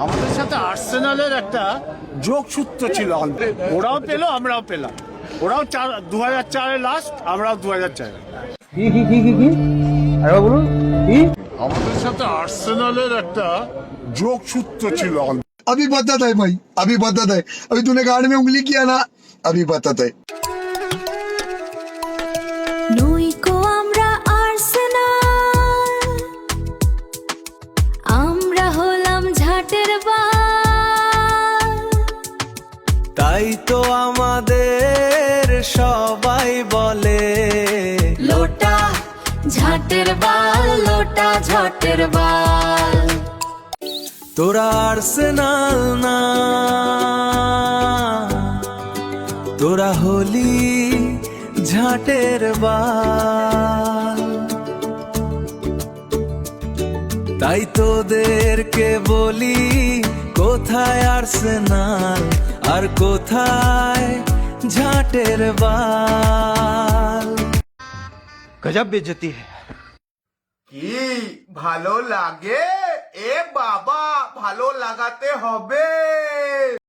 আমাদের সাথে আর্সেনালের একটা যোগসূত্র ছিল, ওরাও পেলো আমরাও পেলাম। ওরাও 2004-এ লাস্ট, আমরাও 2004-এ। কি আরে বলুন কি? আমাদের সাথে আর্সেনালের একটা যোগসূত্র ছিল। अभी बताता है भाई, अभी बताता है। अभी तूने गाड़ में उंगली किया ना, अभी बताता है। নইকো আমরা আর্সেনাল, আমরা হলাম ঝাটের বাল। তাই তো আমাদের সবাই বলে লোটা ঝাটের বাল, লোটা ঝাটের বাল। তোরা আর্সেনাল না, তোরা হলি ঝাটের বাল। তাই তোদেরকে বলি, কোথায় আর্সেনাল আর কোথায় ঝাটের বাল। गजब बेइज्जती है। কি ভালো লাগে? এ বাবা, ভালো লাগাতে হবে।